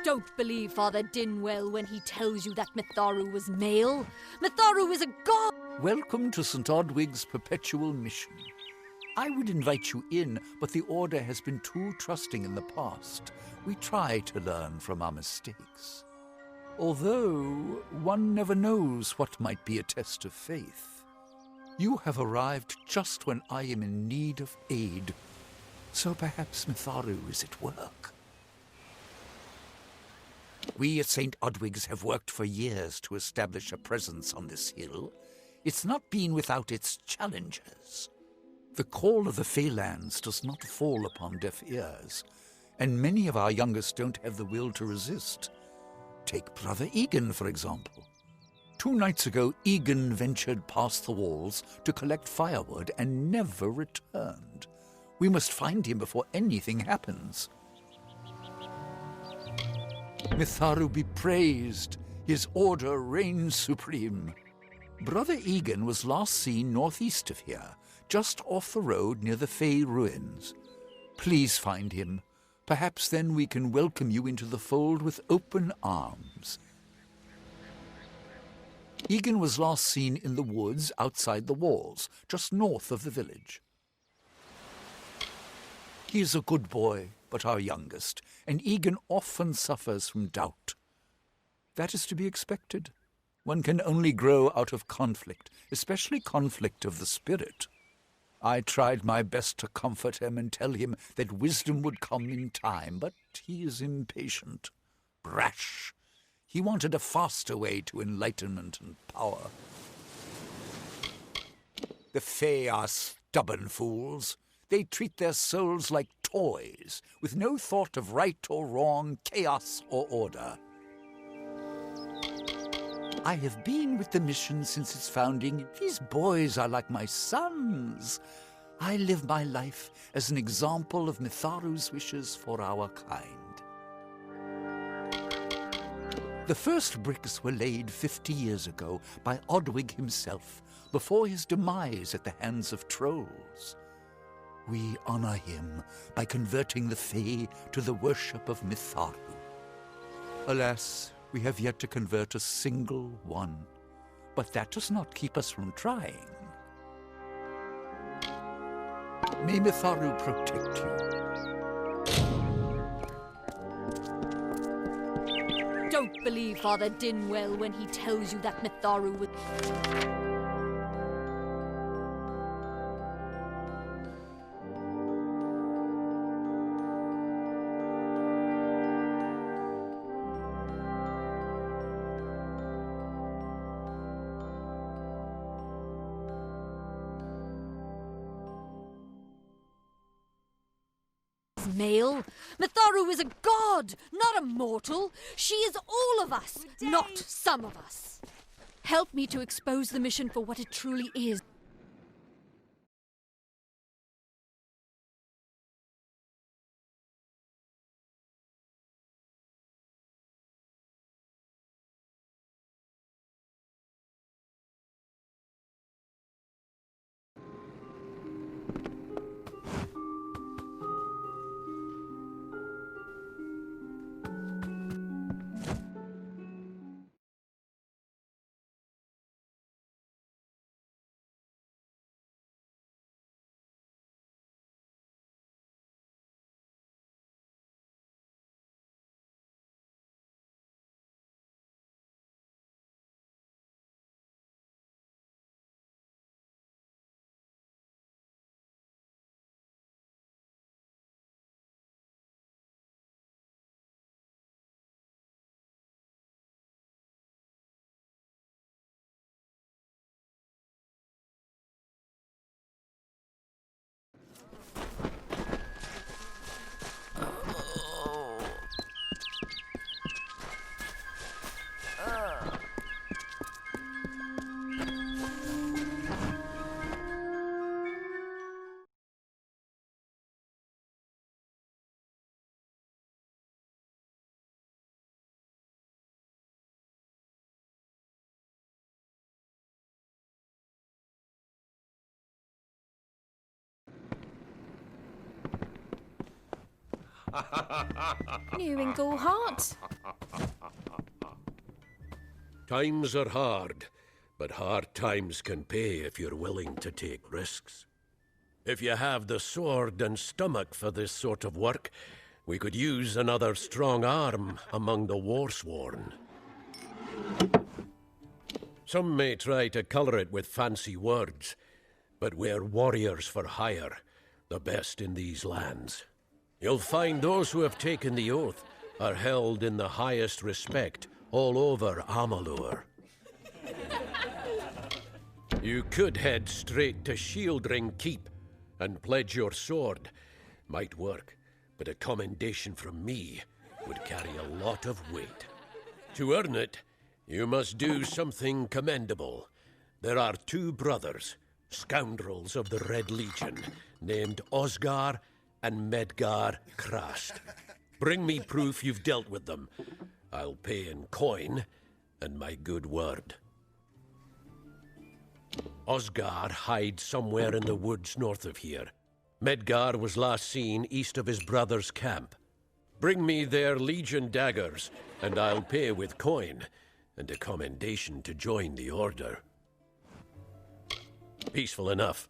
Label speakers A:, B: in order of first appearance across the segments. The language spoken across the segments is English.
A: Don't believe Father Dinwell when he tells you that Mitharu was male. Mitharu is a god!
B: Welcome to St. Odwig's perpetual mission. I would invite you in, but the Order has been too trusting in the past. We try to learn from our mistakes. Although, one never knows what might be a test of faith. You have arrived just when I am in need of aid. So perhaps Mitharu is at work. We at St. Odwig's have worked for years to establish a presence on this hill. It's not been without its challenges. The call of the Feylands does not fall upon deaf ears, and many of our youngest don't have the will to resist. Take Brother Egan, for example. 2 nights ago, Egan ventured past the walls to collect firewood and never returned. We must find him before anything happens. Mitharu be praised, his order reigns supreme. Brother Egan was last seen northeast of here, just off the road near the Fey ruins. Please find him. Perhaps then we can welcome you into the fold with open arms. Egan was last seen in the woods outside the walls, just north of the village. He is a good boy, but our youngest, and Egan often suffers from doubt. That is to be expected. One can only grow out of conflict, especially conflict of the spirit. I tried my best to comfort him and tell him that wisdom would come in time, but he is impatient, brash. He wanted a faster way to enlightenment and power. The Fae are stubborn fools. They treat their souls like toys, with no thought of right or wrong, chaos or order. I have been with the mission since its founding. These boys are like my sons. I live my life as an example of Mitharu's wishes for our kind. The first bricks were laid 50 years ago by Odwig himself, before his demise at the hands of trolls. We honor him by converting the Fae to the worship of Mitharu. Alas, we have yet to convert a single one, but that does not keep us from trying. May Mitharu protect you.
A: Don't believe Father Dinwell when he tells you that Mitharu was... male. Mitharu is a god, not a mortal. She is all of us, not some of us. Help me to expose the mission for what it truly is.
C: New in Gorhart?
D: Times are hard, but hard times can pay if you're willing to take risks. If you have the sword and stomach for this sort of work, we could use another strong arm among the warsworn. Some may try to colour it with fancy words, but we're warriors for hire, the best in these lands. You'll find those who have taken the oath are held in the highest respect all over Amalur. You could head straight to Shieldring Keep and pledge your sword. Might work, but a commendation from me would carry a lot of weight. To earn it, you must do something commendable. There are two brothers, scoundrels of the Red Legion, named Osgar and Medgar Krast. Bring me proof you've dealt with them. I'll pay in coin and my good word. Osgar hides somewhere in the woods north of here. Medgar was last seen east of his brother's camp. Bring me their Legion daggers, and I'll pay with coin, and a commendation to join the order. Peaceful enough,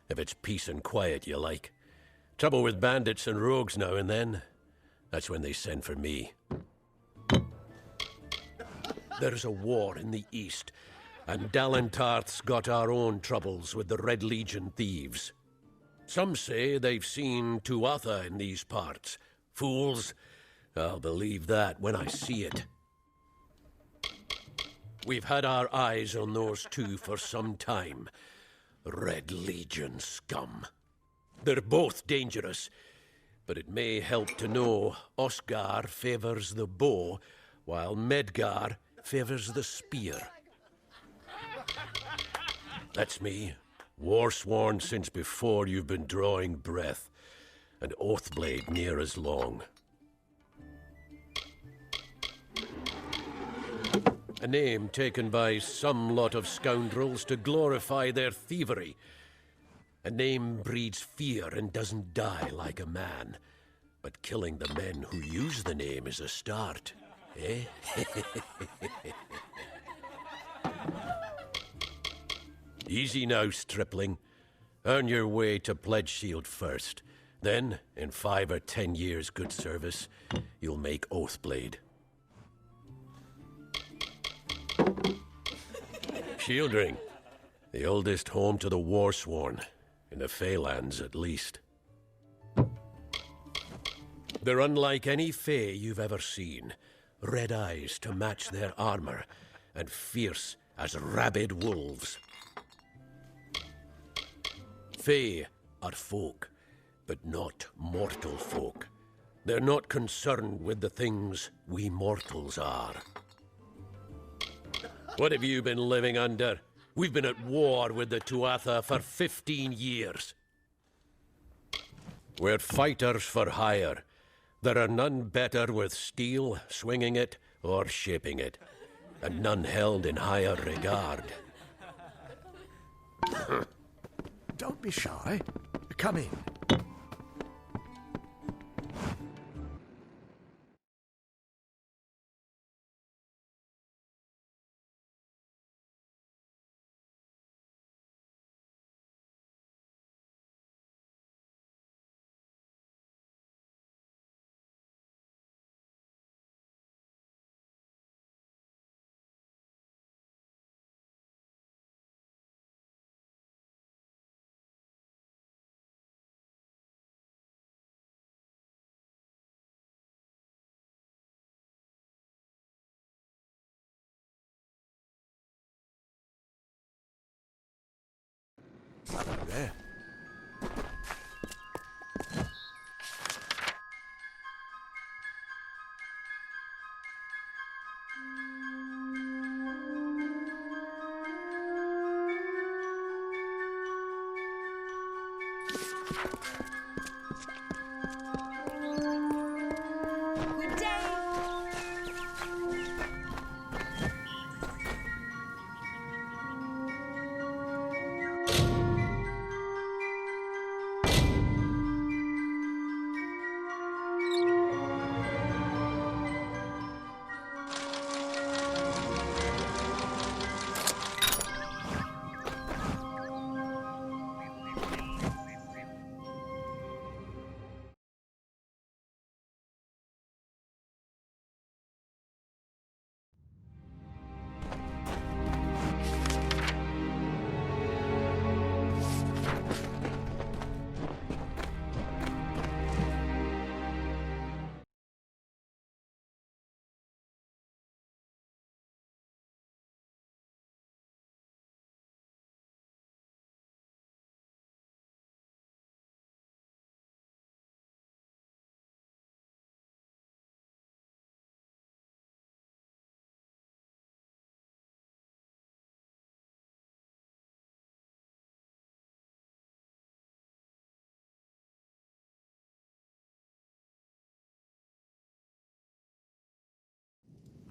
D: if it's peace and quiet you like. Trouble with bandits and rogues now and then. That's when they send for me. There's a war in the east, and Dalentarth's got our own troubles with the Red Legion thieves. Some say they've seen Tuatha in these parts. Fools. I'll believe that when I see it. We've had our eyes on those two for some time. Red Legion scum. They're both dangerous, but it may help to know Osgar favors the bow, while Medgar favors the spear. That's me, warsworn since before you've been drawing breath, and Oathblade near as long. A name taken by some lot of scoundrels to glorify their thievery. A name breeds fear and doesn't die like a man. But killing the men who use the name is a start, eh? Easy now, stripling. Earn your way to Pledge Shield first. Then, in 5 or 10 years' good service, you'll make Oathblade. Shieldring, the oldest home to the Warsworn, in the Feylands at least. They're unlike any Fey you've ever seen. Red eyes to match their armor, and fierce as rabid wolves. Fey are folk, but not mortal folk. They're not concerned with the things we mortals are. What have you been living under? We've been at war with the Tuatha for 15 years. We're fighters for hire. There are none better with steel, swinging it, or shaping it, and none held in higher regard.
B: Don't be shy. Come in. Hello there.
A: Good day.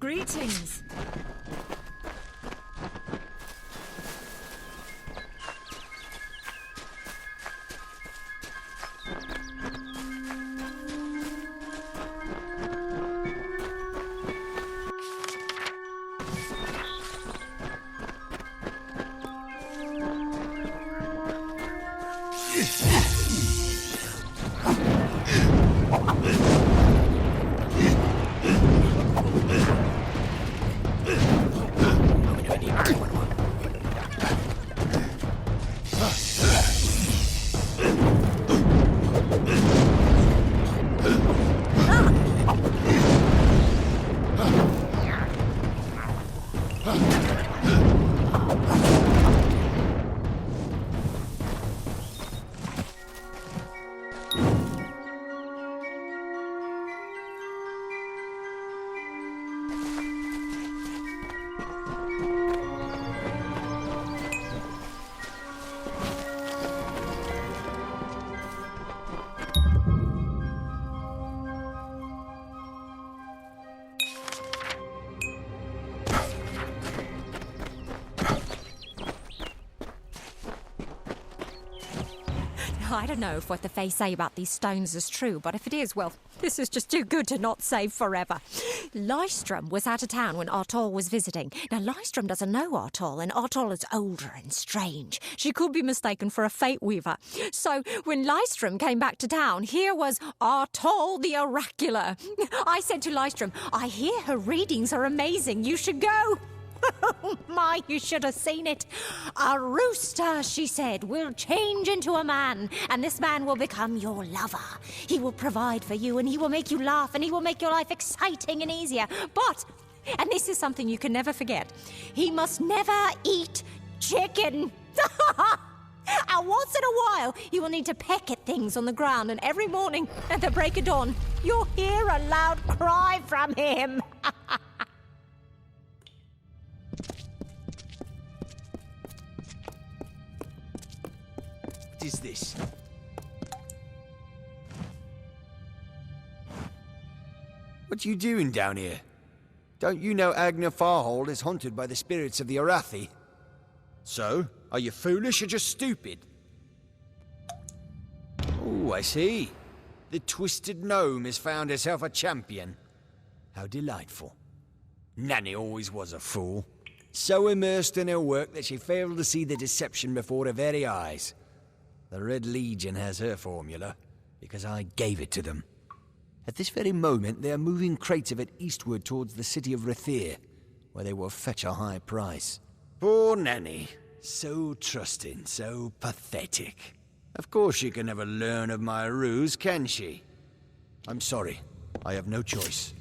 C: Greetings.
E: I don't know if what the Fae say about these stones is true, but if it is, well, this is just too good to not save forever. Lystrom was out of town when Artol was visiting. Now, Lystrom doesn't know Artol, and Artol is older and strange. She could be mistaken for a Fate Weaver. So, when Lystrom came back to town, here was Artol the Oracular. I said to Lystrom, I hear her readings are amazing. You should go. Oh my, you should have seen it. A rooster, she said, will change into a man, and this man will become your lover. He will provide for you, and he will make you laugh, and he will make your life exciting and easier. But, and this is something you can never forget, he must never eat chicken. And once in a while, you will need to peck at things on the ground, and every morning at the break of dawn, you'll hear a loud cry from him.
F: What is this? What you doing down here? Don't you know Agna Farhold is haunted by the spirits of the Arathi? So, are you foolish or just stupid? Oh, I see. The twisted gnome has found herself a champion. How delightful. Nanny always was a fool. So immersed in her work that she failed to see the deception before her very eyes. The Red Legion has her formula, because I gave it to them. At this very moment, they are moving crates of it eastward towards the city of Rathir, where they will fetch a high price. Poor Nanny. So trusting, so pathetic. Of course she can never learn of my ruse, can she? I'm sorry. I have no choice.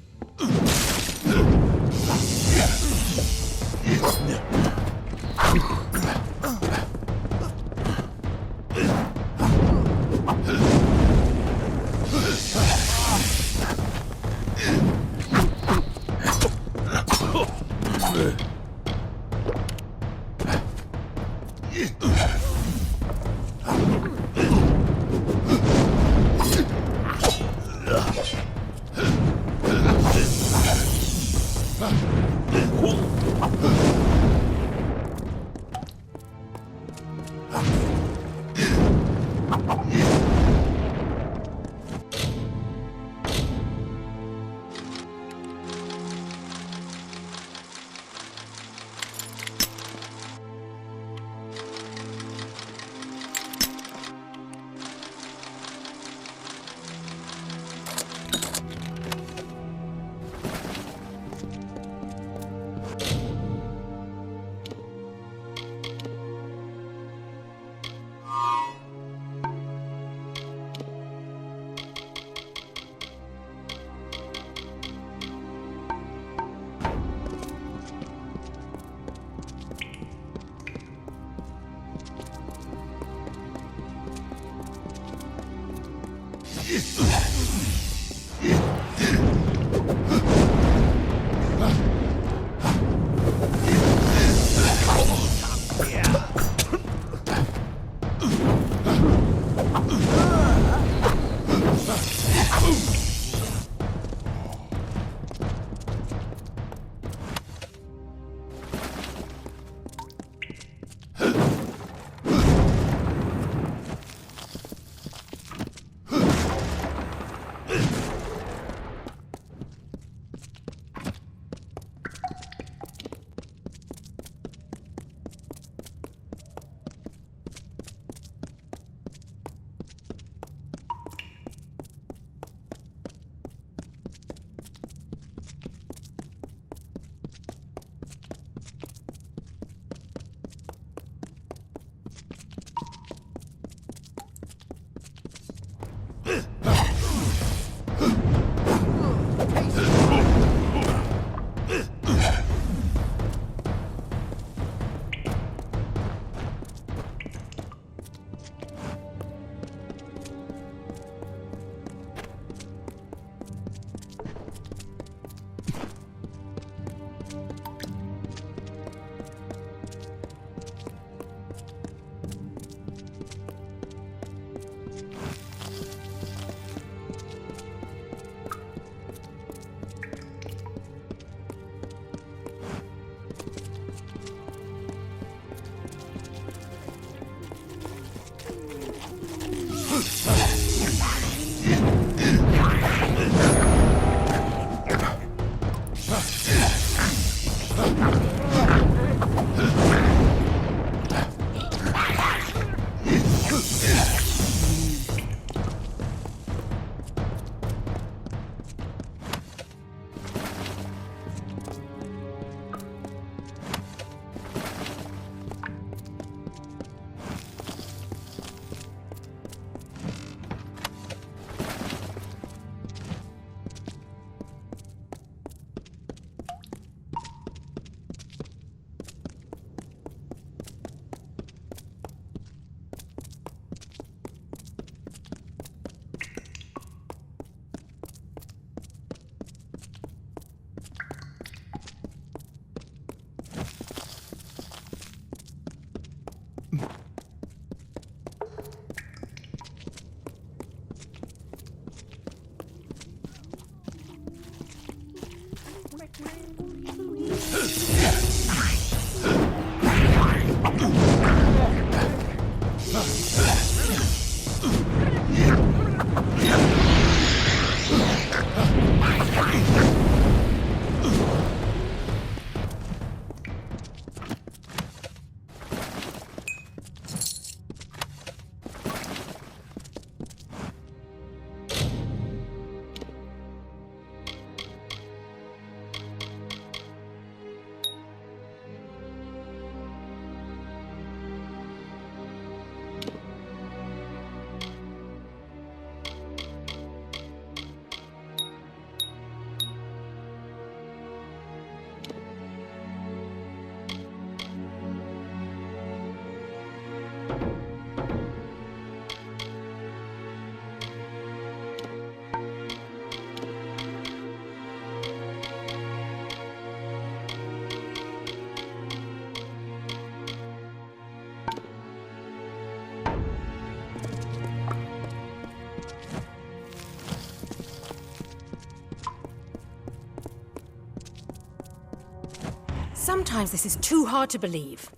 G: Sometimes this is too hard to believe.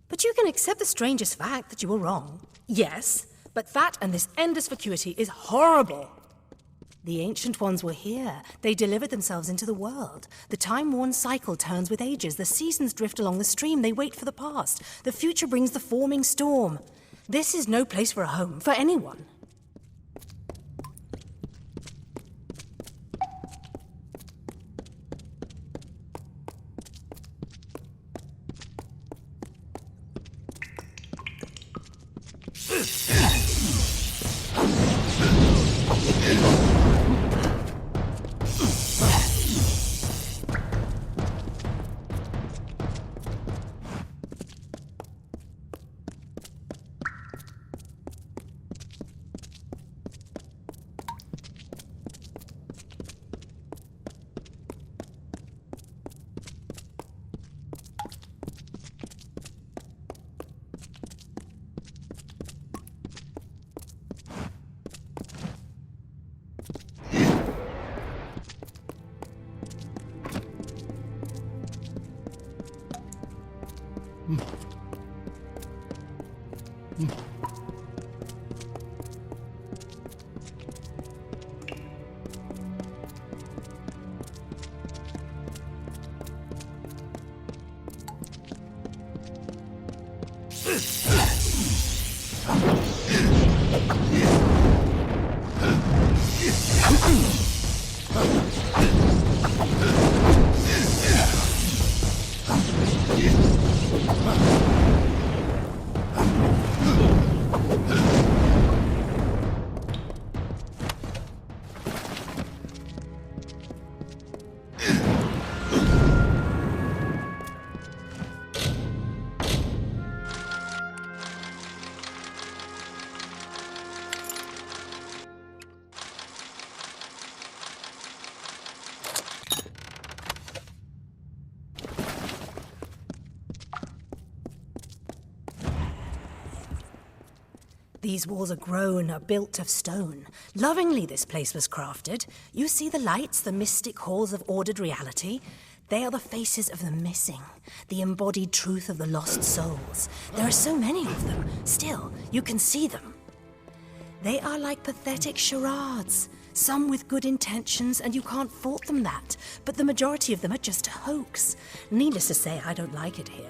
G: But you can accept the strangest fact that you were wrong. Yes, but that and this endless vacuity is horrible. The Ancient Ones were here. They delivered themselves into the world. The time-worn cycle turns with ages. The seasons drift along the stream. They wait for the past. The future brings the forming storm. This is no place for a home, for anyone. These walls are grown, are built of stone. Lovingly this place was crafted. You see the lights, the mystic halls of ordered reality? They are the faces of the missing, the embodied truth of the lost souls. There are so many of them. Still, you can see them. They are like pathetic charades. Some with good intentions, and you can't fault them that. But the majority of them are just a hoax. Needless to say, I don't like it here.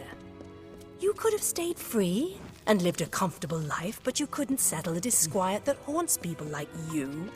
G: You could have stayed free and lived a comfortable life, but you couldn't settle the disquiet that haunts people like you.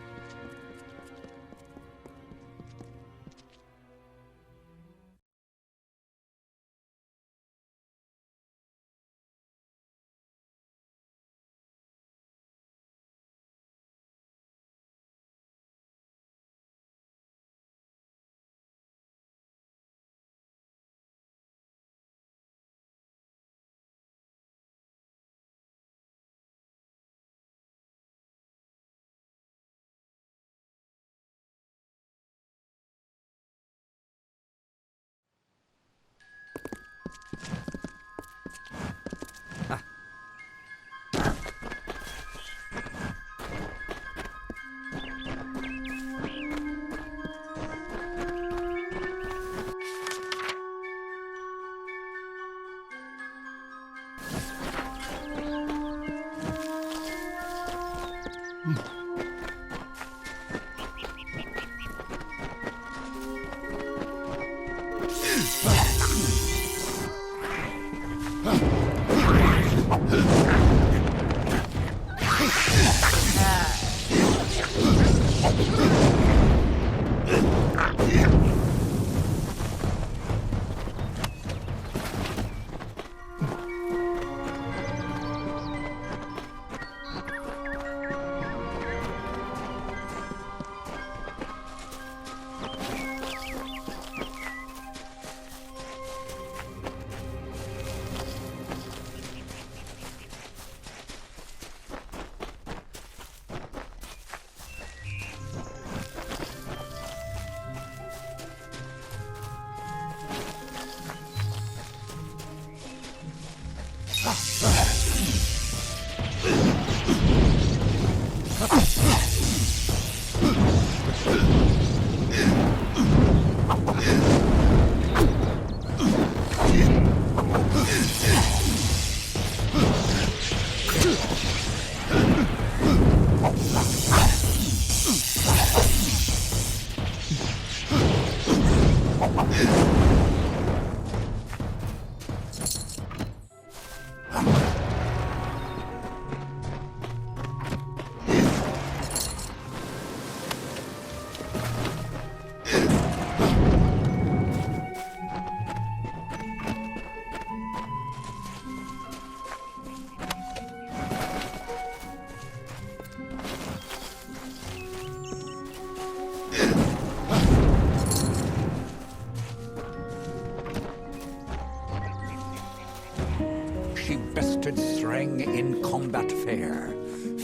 B: She bested Threng in combat fair.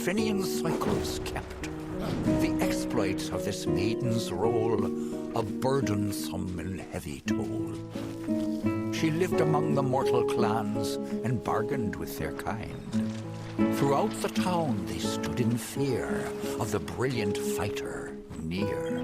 B: Finian's cycles kept. The exploits of this maiden's role, a burdensome and heavy toll. She lived among the mortal clans and bargained with their kind. Throughout the town they stood in fear of the brilliant fighter near.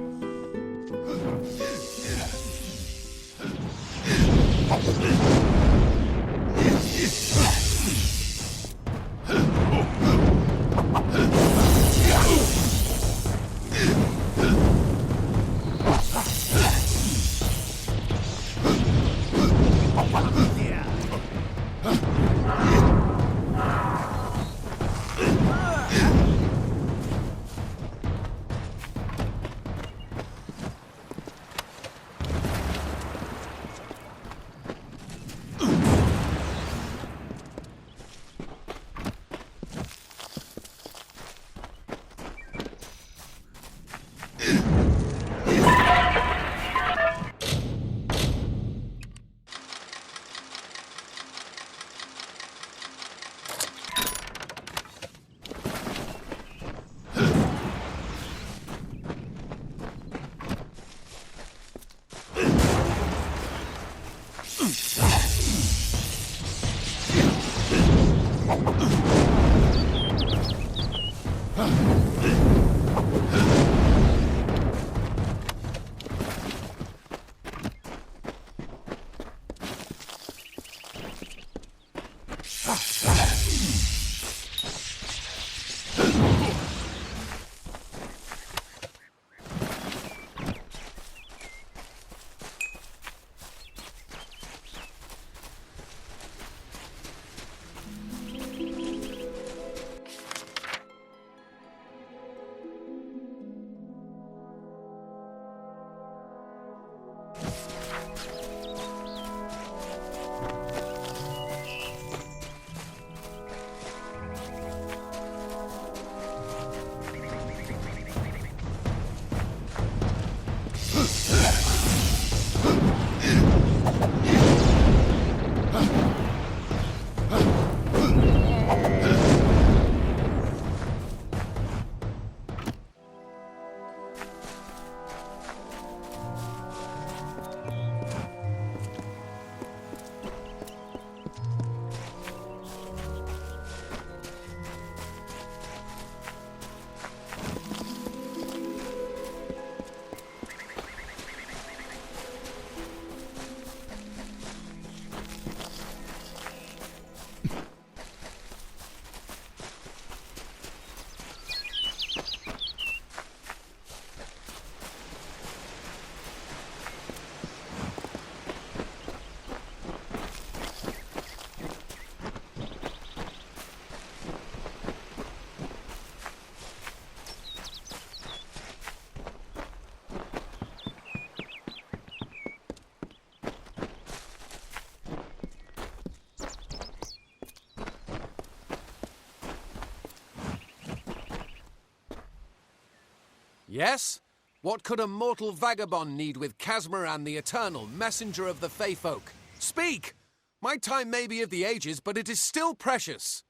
H: Yes? What could a mortal vagabond need with Casmaran the Eternal, messenger of the Fey folk? Speak! My time may be of the ages, but it is still precious.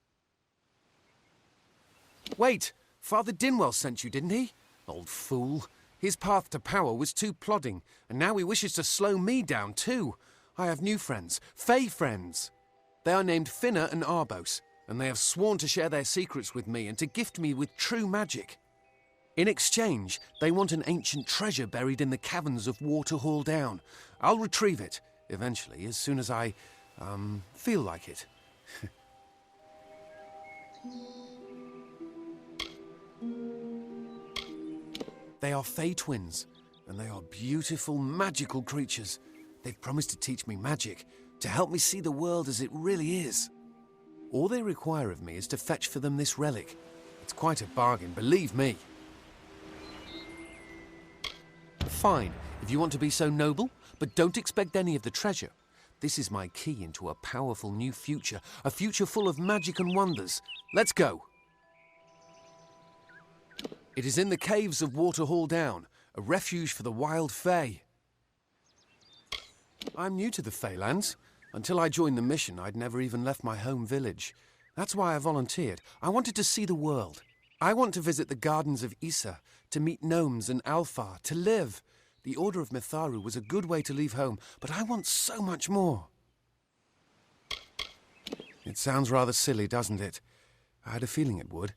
H: Wait, Father Dinwell sent you, didn't he? Old fool. His path to power was too plodding, and now he wishes to slow me down too. I have new friends, Fey friends. They are named Finna and Arbos, and they have sworn to share their secrets with me and to gift me with true magic. In exchange, they want an ancient treasure buried in the caverns of Waterhall Down. I'll retrieve it, eventually, as soon as I, feel like it. They are Fey twins, and they are beautiful, magical creatures. They've promised to teach me magic, to help me see the world as it really is. All they require of me is to fetch for them this relic. It's quite a bargain, believe me. Fine, if you want to be so noble, but don't expect any of the treasure. This is my key into a powerful new future, a future full of magic and wonders. Let's go. It is in the caves of Waterhall Down, a refuge for the wild Fey. I'm new to the Feylands. Until I joined the mission, I'd never even left my home village. That's why I volunteered. I wanted to see the world. I want to visit the gardens of Issa, to meet gnomes and Alfar, to live. The Order of Mitharu was a good way to leave home, but I want so much more. It sounds rather silly, doesn't it? I had a feeling it would.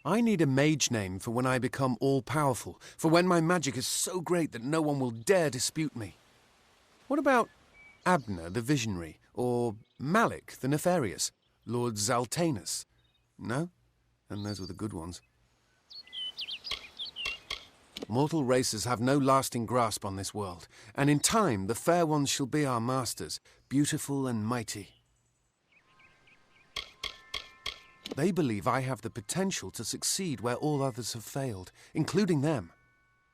H: I need a mage name for when I become all-powerful, for when my magic is so great that no one will dare dispute me. What about Abner the Visionary, or Malik the Nefarious, Lord Zaltanus? No? And those were the good ones. Mortal races have no lasting grasp on this world, and in time the fair ones shall be our masters, beautiful and mighty. They believe I have the potential to succeed where all others have failed, including them.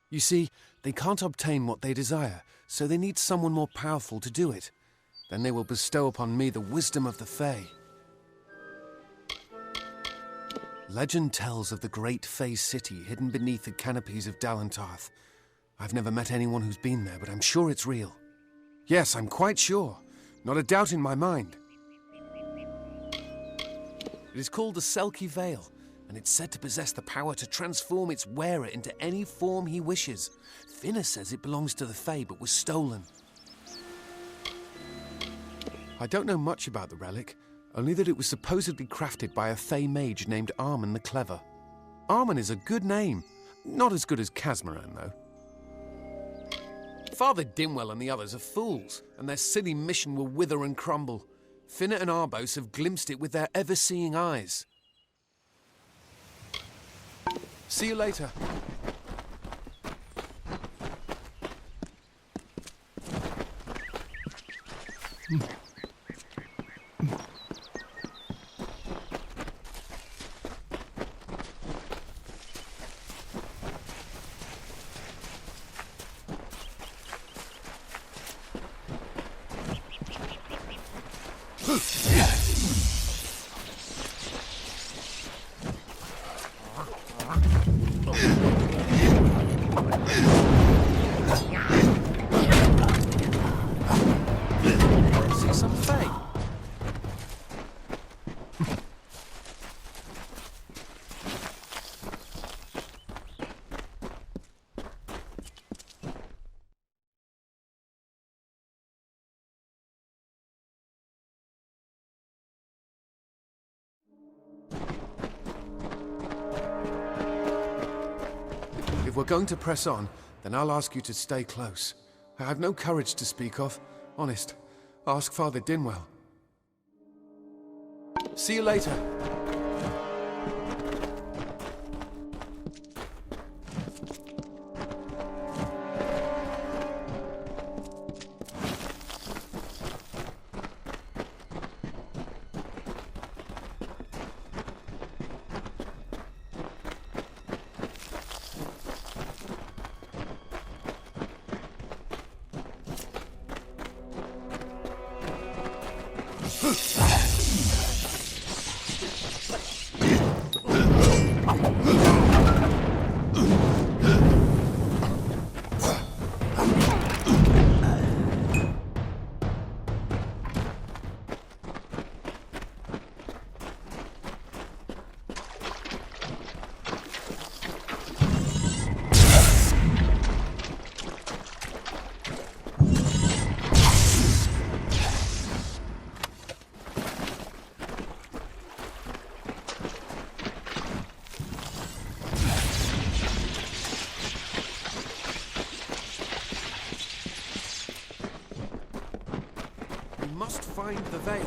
H: You see, they can't obtain what they desire, so they need someone more powerful to do it. Then they will bestow upon me the wisdom of the Fey. Legend tells of the great Fey city hidden beneath the canopies of Dalantarth. I've never met anyone who's been there, but I'm sure it's real. Yes, I'm quite sure. Not a doubt in my mind. It is called the Selkie Vale, and it's said to possess the power to transform its wearer into any form he wishes. Finna says it belongs to the Fey, but was stolen. I don't know much about the relic, only that it was supposedly crafted by a Fey mage named Armen the Clever. Armen is a good name. Not as good as Casmaran, though. Father Dinwell and the others are fools, and their silly mission will wither and crumble. Finna and Arbos have glimpsed it with their ever-seeing eyes. See you later. See some Fey? If we're going to press on, then I'll ask you to stay close. I have no courage to speak of. Honest. Ask Father Dinwell. See you later. find the veil.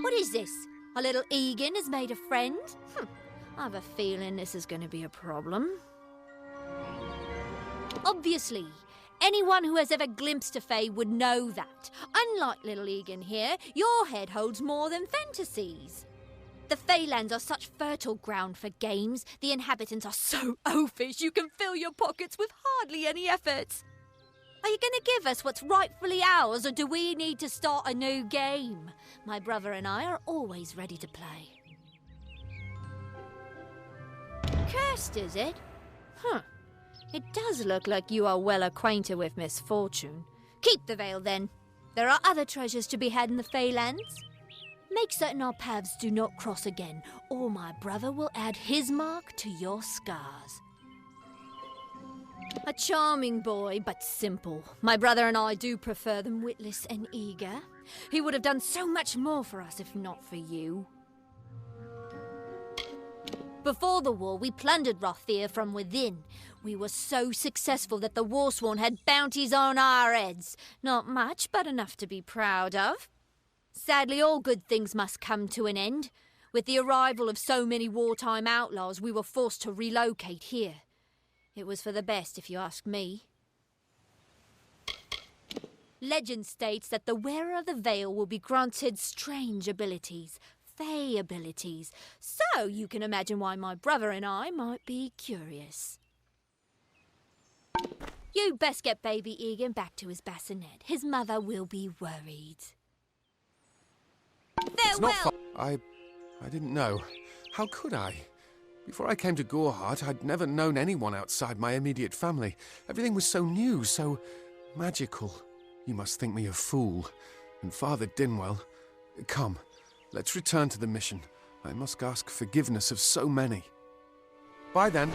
A: What is this? Our little Egan has made a friend? I have a feeling this is going to be a problem. Obviously, anyone who has ever glimpsed a fae would know that. Unlike little Egan here, your head holds more than fantasies. The Feylands are such fertile ground for games. The inhabitants are so oafish you can fill your pockets with hardly any effort. Are you going to give us what's rightfully ours, or do we need to start a new game? My brother and I are always ready to play. Cursed, is it? It does look like you are well acquainted with misfortune. Keep the veil, then. There are other treasures to be had in the Feylands. Make certain our paths do not cross again, or my brother will add his mark to your scars. A charming boy, but simple. My brother and I do prefer them witless and eager. He would have done so much more for us if not for you. Before the war, we plundered Rothier from within. We were so successful that the Warsworn had bounties on our heads. Not much, but enough to be proud of. Sadly, all good things must come to an end. With the arrival of so many wartime outlaws, we were forced to relocate here. It was for the best, if you ask me. Legend states that the wearer of the veil will be granted strange abilities, fey abilities. So you can imagine why my brother and I might be curious. You best get baby Egan back to his bassinet. His mother will be worried. Farewell!
H: I didn't know. How could I? Before I came to Gorhart, I'd never known anyone outside my immediate family. Everything was so new, so magical. You must think me a fool. And Father Dinwell, come, let's return to the mission. I must ask forgiveness of so many. Bye then.